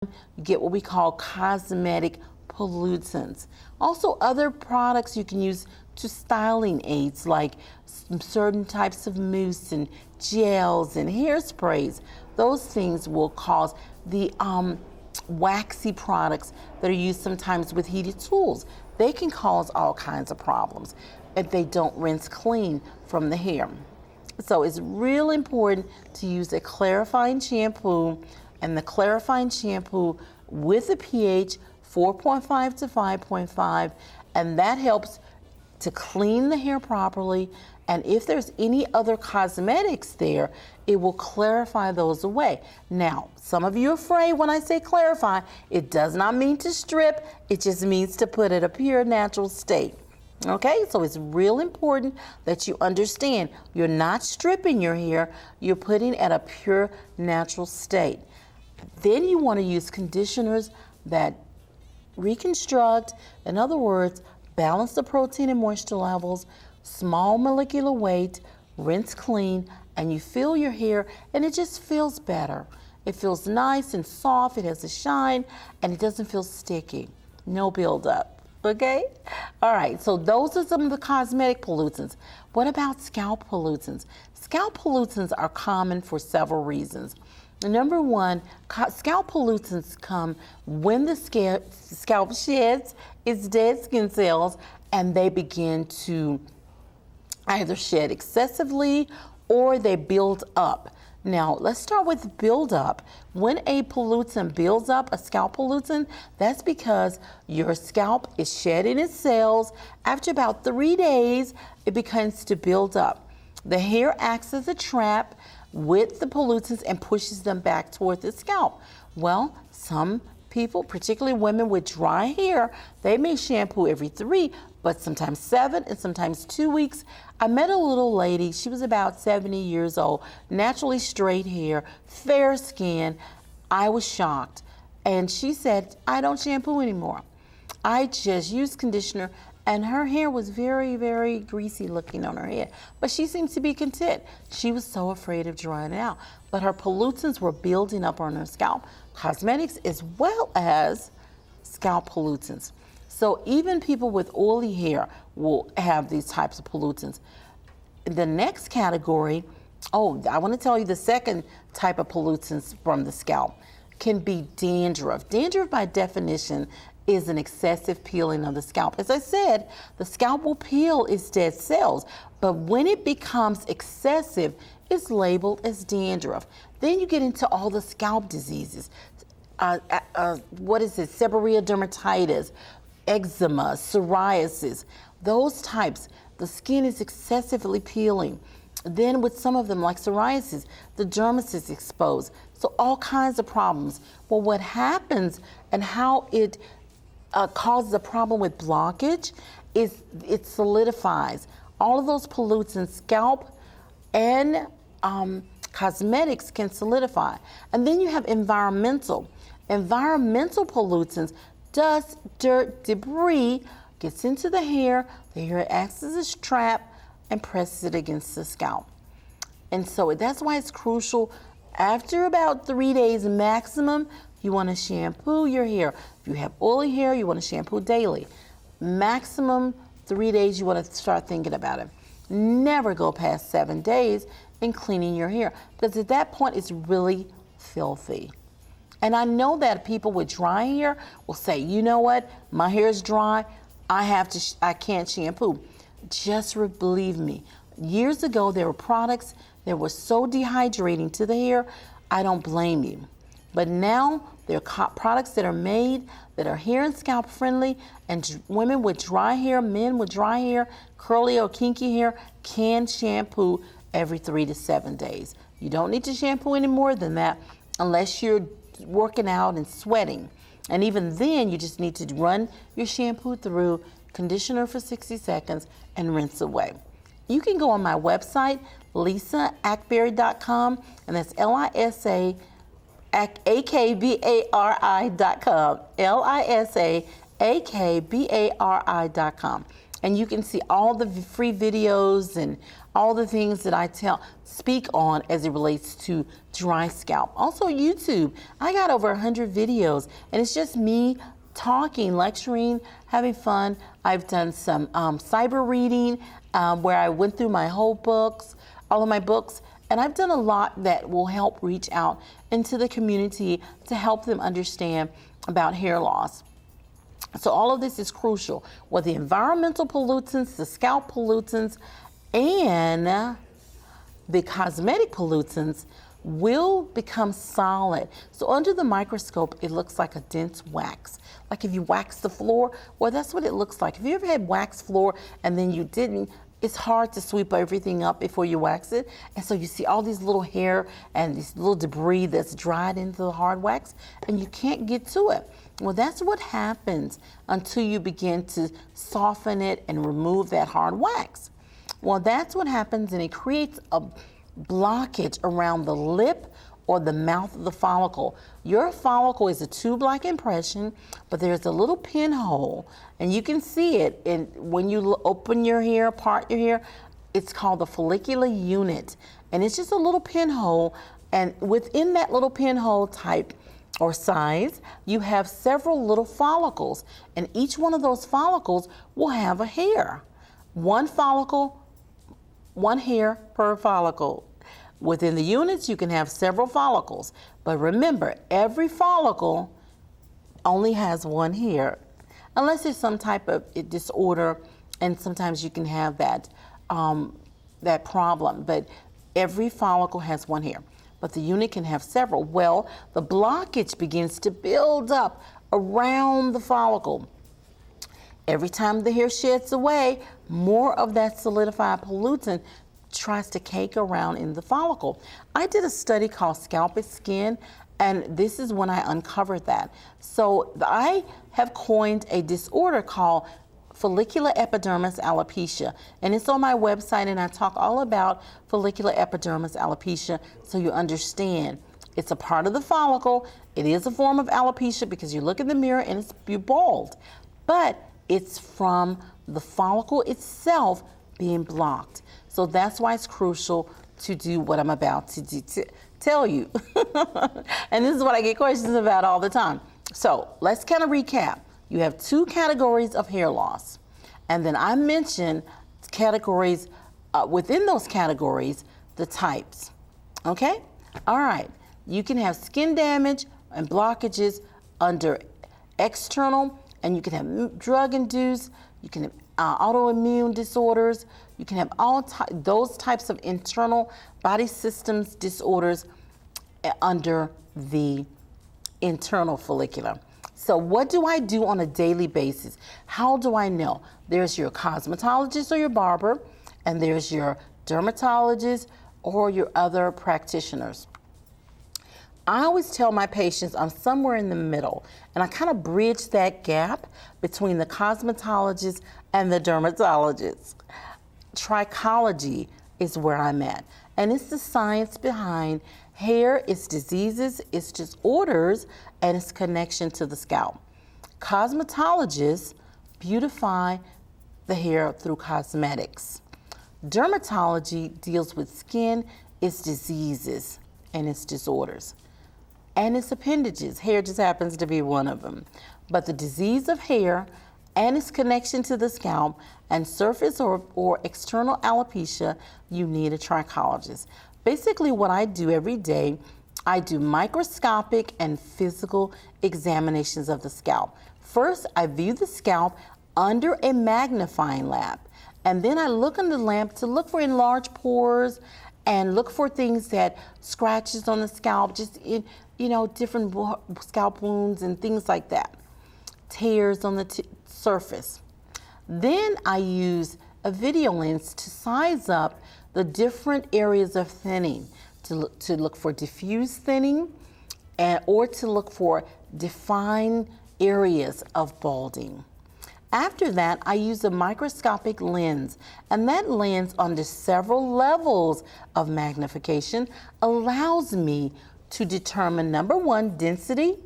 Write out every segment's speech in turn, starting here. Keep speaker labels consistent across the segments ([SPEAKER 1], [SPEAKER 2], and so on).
[SPEAKER 1] you get what we call cosmetic pollutants. Also, other products you can use to styling aids like certain types of mousse and gels and hairsprays. Those things will cause the waxy products that are used sometimes with heated tools. They can cause all kinds of problems if they don't rinse clean from the hair. So it's real important to use a clarifying shampoo, and the clarifying shampoo with a pH 4.5 to 5.5, and that helps to clean the hair properly. And if there's any other cosmetics there, it will clarify those away. Now, some of you are afraid when I say clarify, it does not mean to strip, it just means to put it a pure natural state. Okay, so it's real important that you understand you're not stripping your hair, you're putting it at a pure natural state. Then you want to use conditioners that reconstruct, in other words, balance the protein and moisture levels, small molecular weight, rinse clean, and you feel your hair and it just feels better. It feels nice and soft, it has a shine, and it doesn't feel sticky. No buildup, okay? All right, so those are some of the cosmetic pollutants. What about scalp pollutants? Scalp pollutants are common for several reasons. Number one, scalp pollutants come when the scalp sheds its dead skin cells and they begin to either shed excessively or they build up. Now, let's start with buildup. When a pollutant builds up, a scalp pollutant, that's because your scalp is shedding its cells. After about 3 days, it begins to build up. The hair acts as a trap with the pollutants and pushes them back toward the scalp. Well, some people, particularly women with dry hair, they may shampoo every 3, but sometimes 7 and sometimes 2 weeks. I met a little lady, she was about 70 years old, naturally straight hair, fair skin. I was shocked. And she said, I don't shampoo anymore. I just use conditioner, and her hair was very, very greasy looking on her head. But she seems to be content. She was so afraid of drying it out. But her pollutants were building up on her scalp, cosmetics as well as scalp pollutants. So even people with oily hair will have these types of pollutants. The next category, I want to tell you the second type of pollutants from the scalp can be dandruff. Dandruff by definition is an excessive peeling of the scalp. As I said, the scalp will peel its dead cells, but when it becomes excessive, it's labeled as dandruff. Then you get into all the scalp diseases. Seborrheic dermatitis, eczema, psoriasis, those types. The skin is excessively peeling. Then with some of them, like psoriasis, the dermis is exposed. So all kinds of problems. Well, what happens and how it causes a problem with blockage is it solidifies. All of those pollutants, scalp and cosmetics can solidify. And then you have environmental. Environmental pollutants, dust, dirt, debris gets into the hair acts as a trap and presses it against the scalp. And so that's why it's crucial. After about 3 days maximum, you want to shampoo your hair. If you have oily hair, you want to shampoo daily. Maximum 3 days, you want to start thinking about it. Never go past 7 days in cleaning your hair, because at that point it's really filthy. And I know that people with dry hair will say, you know what, my hair is dry, I can't shampoo. Just believe me. Years ago, there were products that were so dehydrating to the hair, I don't blame you. But now, there are products that are made that are hair and scalp friendly, and women with dry hair, men with dry hair, curly or kinky hair can shampoo every 3 to 7 days. You don't need to shampoo any more than that unless you're working out and sweating. And even then, you just need to run your shampoo through, conditioner for 60 seconds, and rinse away. You can go on my website, lisaakbari.com, and that's LISAAKBARI.com, LISAAKBARI.com. And you can see all the free videos and all the things that I speak on as it relates to dry scalp. Also YouTube, I got over 100 videos, and it's just me talking, lecturing, having fun. I've done some cyber reading where I went through my whole books, all of my books, and I've done a lot that will help reach out into the community to help them understand about hair loss. So all of this is crucial, with the environmental pollutants, the scalp pollutants, and the cosmetic pollutants will become solid. So under the microscope, it looks like a dense wax. Like if you wax the floor, well, that's what it looks like. Have you ever had wax floor and then you didn't? It's hard to sweep everything up before you wax it. And so you see all these little hair and these little debris that's dried into the hard wax, and you can't get to it. Well, that's what happens until you begin to soften it and remove that hard wax. Well, that's what happens, and it creates a blockage around the lip or the mouth of the follicle. Your follicle is a tube-like impression, but there's a little pinhole, and you can see it. And when you open your hair, part your hair, it's called the follicular unit, and it's just a little pinhole. And within that little pinhole type or size, you have several little follicles, and each one of those follicles will have a hair. One follicle, one hair per follicle. Within the units, you can have several follicles, but remember, every follicle only has one hair, unless there's some type of disorder, and sometimes you can have that that problem. But every follicle has one hair, but the unit can have several. Well, the blockage begins to build up around the follicle. Every time the hair sheds away, more of that solidified pollutant tries to cake around in the follicle. I did a study called Scalp is Skin, and this is when I uncovered that. So I have coined a disorder called follicular epidermis alopecia, and it's on my website, and I talk all about follicular epidermis alopecia so you understand. It's a part of the follicle. It is a form of alopecia because you look in the mirror and you're bald, but it's from the follicle itself being blocked. So that's why it's crucial to do what I'm about to tell you. And this is what I get questions about all the time. So let's kind of recap. You have two categories of hair loss. And then I mentioned categories, within those categories, the types. Okay? All right. You can have skin damage and blockages under external, and you can have drug-induced, you can have autoimmune disorders, you can have those types of internal body systems disorders under the internal follicular. So what do I do on a daily basis? How do I know? There's your cosmetologist or your barber, and there's your dermatologist or your other practitioners. I always tell my patients I'm somewhere in the middle, and I kind of bridge that gap between the cosmetologist and the dermatologist. Trichology is where I'm at, and it's the science behind hair, its diseases, its disorders, and its connection to the scalp. Cosmetologists beautify the hair through cosmetics. Dermatology deals with skin, its diseases, and its disorders, and its appendages. Hair just happens to be one of them. But the disease of hair and its connection to the scalp and surface or external alopecia, you need a trichologist. Basically what I do every day, I do microscopic and physical examinations of the scalp. First, I view the scalp under a magnifying lamp, and then I look in the lamp to look for enlarged pores and look for things that scratches on the scalp, just in, different scalp wounds and things like that, tears on the surface. Then I use a video lens to size up the different areas of thinning, to look for diffuse thinning, or to look for defined areas of balding. After that, I use a microscopic lens, and that lens, under several levels of magnification, allows me to determine, number one, density,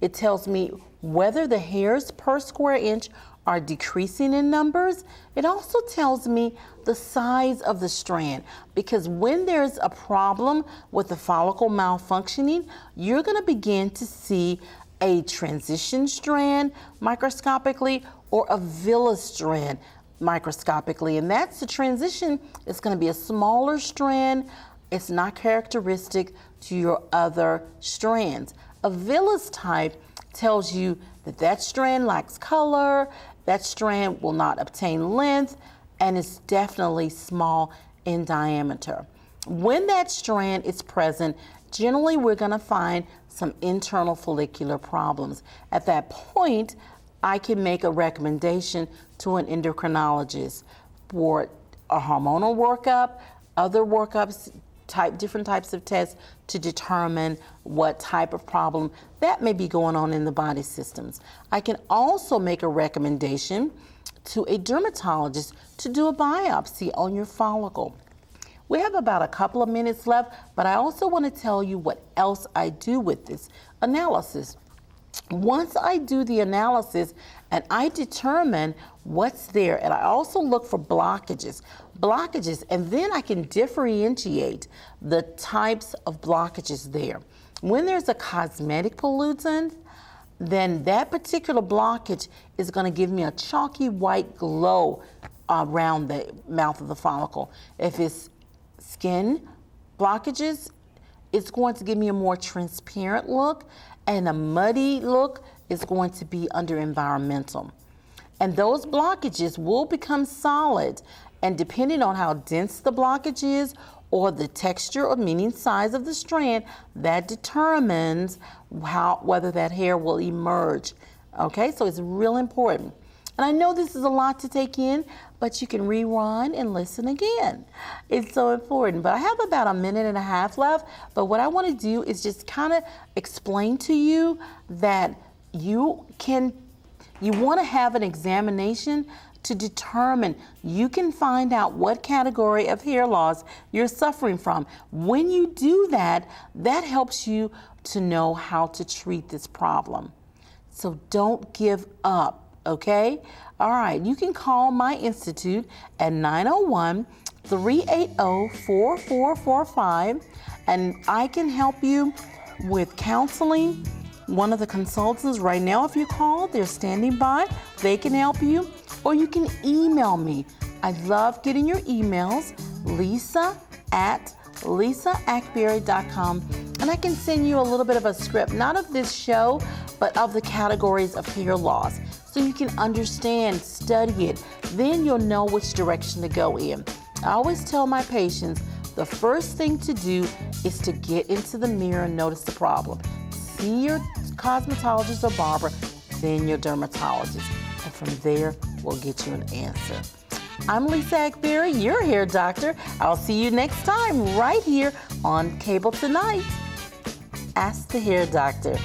[SPEAKER 1] It tells me whether the hairs per square inch are decreasing in numbers. It also tells me the size of the strand, because when there's a problem with the follicle malfunctioning, you're going to begin to see a transition strand microscopically or a villus strand microscopically. And that's the transition. It's going to be a smaller strand. It's not characteristic to your other strands. A villus type tells you that that strand lacks color, that strand will not obtain length, and it's definitely small in diameter. When that strand is present, generally we're going to find some internal follicular problems. At that point, I can make a recommendation to an endocrinologist for a hormonal workup, other workups, different types of tests to determine what type of problem that may be going on in the body systems. I can also make a recommendation to a dermatologist to do a biopsy on your follicle. We have about a couple of minutes left, but I also want to tell you what else I do with this analysis. Once I do the analysis and I determine what's there, and I also look for blockages, and then I can differentiate the types of blockages there. When there's a cosmetic pollutant, then that particular blockage is going to give me a chalky white glow around the mouth of the follicle. If it's skin blockages, it's going to give me a more transparent look, and a muddy look is going to be under environmental. And those blockages will become solid, and depending on how dense the blockage is or the texture or meaning size of the strand, that determines whether that hair will emerge. Okay, so it's real important. And I know this is a lot to take in, but you can rewind and listen again. It's so important. But I have about a minute and a half left. But what I want to do is just kind of explain to you that you want to have an examination to determine, you can find out what category of hair loss you're suffering from. When you do that, that helps you to know how to treat this problem. So don't give up. Okay? All right. You can call my institute at 901-380-4445, and I can help you with counseling. One of the consultants right now, if you call, they're standing by. They can help you, or you can email me. I love getting your emails, lisa@lisaakbari.com, and I can send you a little bit of a script, not of this show, but of the categories of hair loss, so you can understand, study it. Then you'll know which direction to go in. I always tell my patients, the first thing to do is to get into the mirror and notice the problem. See your cosmetologist or barber, then your dermatologist, and from there, we'll get you an answer. I'm Lisa Akbari, your hair doctor. I'll see you next time right here on Cable Tonight. Ask the Hair Doctor.